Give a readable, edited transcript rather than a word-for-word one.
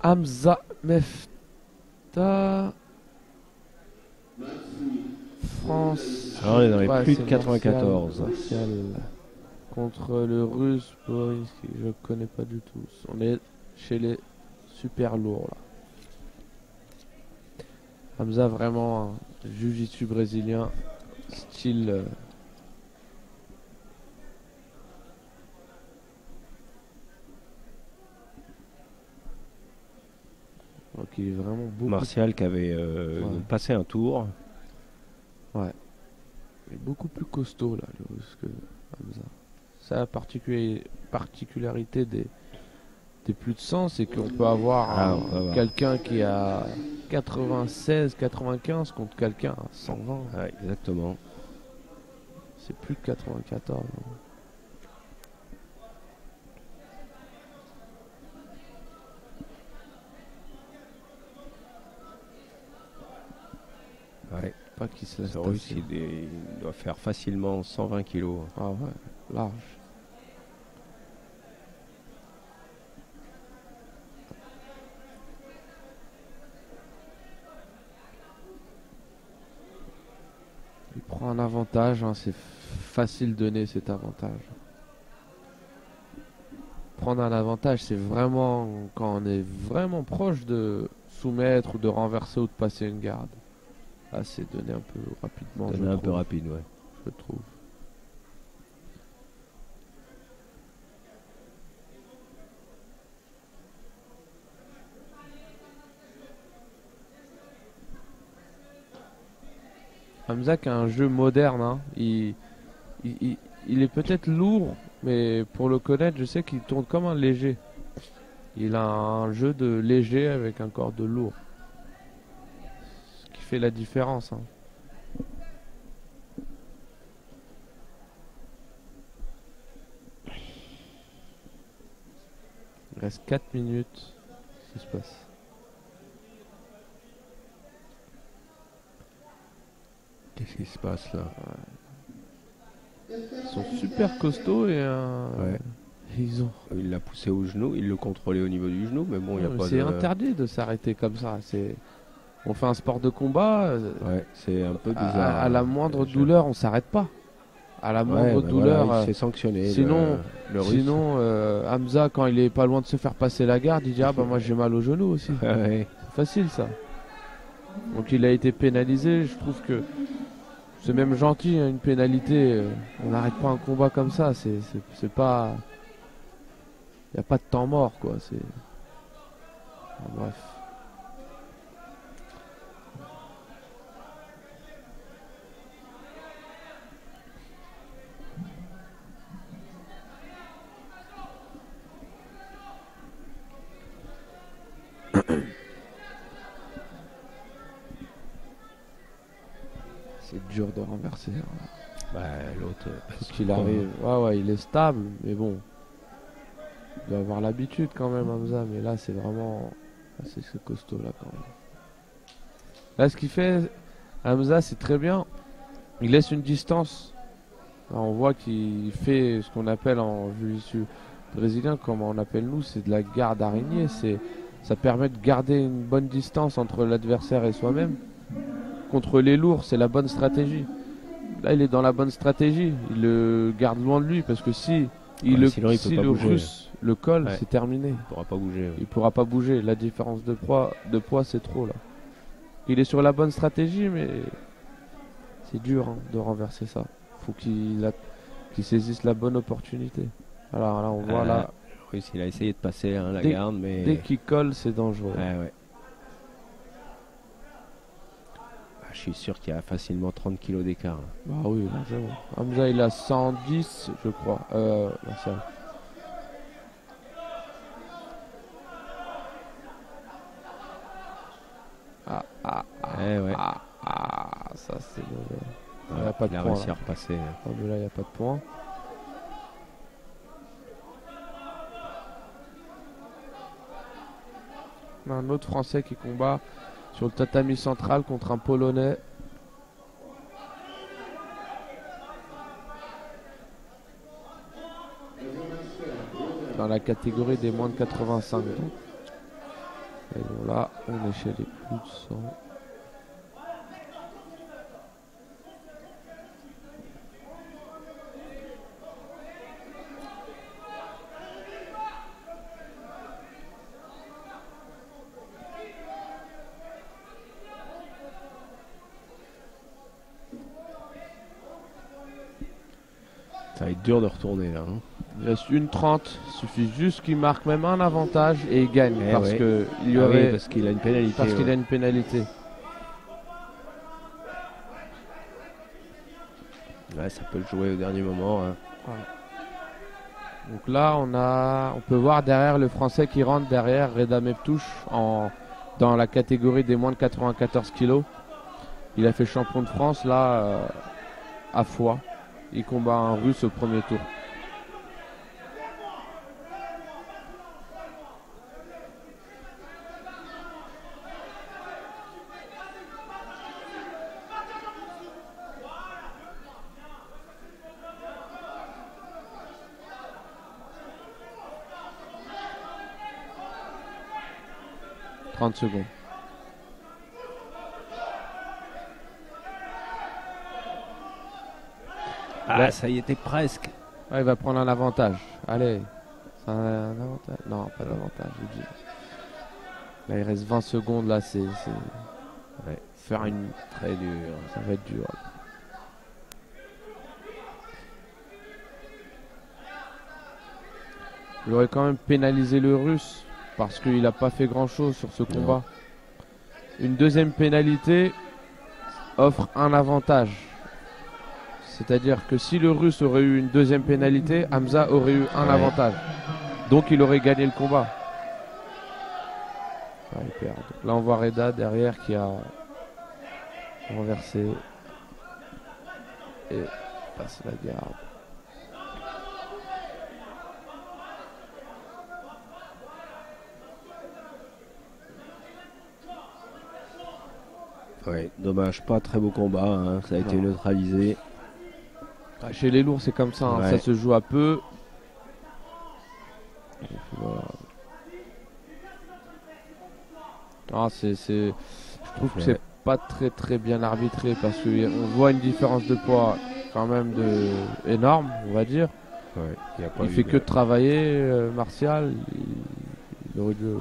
Hamza Mefta. France. Alors, on est dans les plus de c'est 94. Martial contre le russe Boris, je connais pas du tout. On est chez les super lourds là. Hamza vraiment un jiu-jitsu brésilien style donc il est vraiment beau. Martial qui avait passé un tour. Ouais. Il est beaucoup plus costaud là le russe que Hamza. Ça la particularité des plus de 100, c'est qu'on peut avoir quelqu'un qui a 96, 95 contre quelqu'un à 120. Ouais, exactement. C'est plus de 94. Hein. Ouais. Pas qu'il se laisse Ce russe, tasser. il doit faire facilement 120 kilos. Ah ouais, large. Il prend un avantage, hein, c'est facile de donner cet avantage. Prendre un avantage, c'est vraiment quand on est vraiment proche de soumettre ou de renverser ou de passer une garde. Là, c'est donné un peu rapidement. Donner un peu rapide, ouais. Je trouve. Hamza qui a un jeu moderne, hein. Il est peut-être lourd, mais pour le connaître, je sais qu'il tourne comme un léger. Il a un jeu de léger avec un corps de lourd. Ce qui fait la différence. Hein. Il reste 4 minutes. Qu'est-ce qui se passe? Qu'est-ce qui se passe là? Ils sont super costauds et ouais. Il l'a poussé au genou, il le contrôlait au niveau du genou, mais bon, il n'y a pas de... C'est interdit de s'arrêter comme ça. On fait un sport de combat. Ouais, c'est un peu bizarre. À la moindre douleur, on s'arrête pas. À la moindre douleur. Voilà, il s'est sanctionné. Sinon, le Russe. Hamza, quand il est pas loin de se faire passer la garde, il dit ah bah moi j'ai mal au genou aussi. Ouais. C'est facile ça. Donc il a été pénalisé. Je trouve que c'est même gentil, hein, une pénalité. On n'arrête pas un combat comme ça. C'est pas. Il n'y a pas de temps mort quoi. C'est. Enfin, bref. C'est dur de renverser. Bah, l'autre. Parce qu'il arrive. Ouais, il est stable, mais bon. Il doit avoir l'habitude quand même, Hamza. Mais là, c'est vraiment. C'est costaud là quand même. Là, ce qu'il fait, Hamza, c'est très bien. Il laisse une distance. Là, on voit qu'il fait ce qu'on appelle en jiu-jitsu brésilien, comme on appelle nous, c'est de la garde araignée. Ça permet de garder une bonne distance entre l'adversaire et soi-même. Contre les lourds, c'est la bonne stratégie. Là, il est dans la bonne stratégie. Il le garde loin de lui parce que si le russe le colle, c'est terminé. Il pourra pas bouger. Ouais. Il pourra pas bouger. La différence de poids, c'est trop là. Il est sur la bonne stratégie, mais c'est dur hein, de renverser ça. Faut qu'il saisisse la bonne opportunité. Alors là, on voit là. Oui, il a essayé de passer la garde, mais dès qu'il colle, c'est dangereux. Ouais. Je suis sûr qu'il y a facilement 30 kilos d'écart. Bah oui, largement. Hamza, il a 110, je crois. Martial. Ça c'est mauvais. Il n'y a pas de point. Il a réussi à repasser. Ah, mais là, il n'y a pas de point. Un autre Français qui combat sur le tatami central contre un Polonais. Dans la catégorie des moins de 85. Et bon, là, on est chez les plus de 100. Ça va être dur de retourner là. Hein. Il reste 1:30, il suffit juste qu'il marque même un avantage et il gagne parce ouais. que il y Ah aurait oui, parce qu'il a une pénalité. parce qu'il a une pénalité. Ouais, ça peut le jouer au dernier moment. Hein. Donc là, on peut voir derrière le Français qui rentre derrière Reda Meptouche dans la catégorie des moins de 94 kilos. Il a fait champion de France là à Foix. Il combat un Russe au premier tour. « 30 secondes. Ah, là, ça y était presque. Ah, il va prendre un avantage. Allez. C'est un avantage. Non, pas d'avantage. Là, il reste 20 secondes. Là, c'est Ouais. faire une. Très dur. Ça va être dur. Il aurait quand même pénalisé le Russe parce qu'il n'a pas fait grand chose sur ce combat. Une deuxième pénalité offre un avantage. C'est-à-dire que si le Russe aurait eu une deuxième pénalité, Hamza aurait eu un avantage. Donc il aurait gagné le combat. Ah, il perd. Donc là on voit Reda derrière qui a renversé et passe la garde. Ouais, dommage, pas très beau combat. Hein. Ça a été neutralisé. Ah, chez les lourds c'est comme ça, hein. Ça se joue à peu. Et puis, voilà. Ah, je trouve que c'est pas très bien arbitré parce qu'on voit une différence de poids quand même énorme, on va dire. Ouais, il fait que de travailler, Martial. Il aurait dû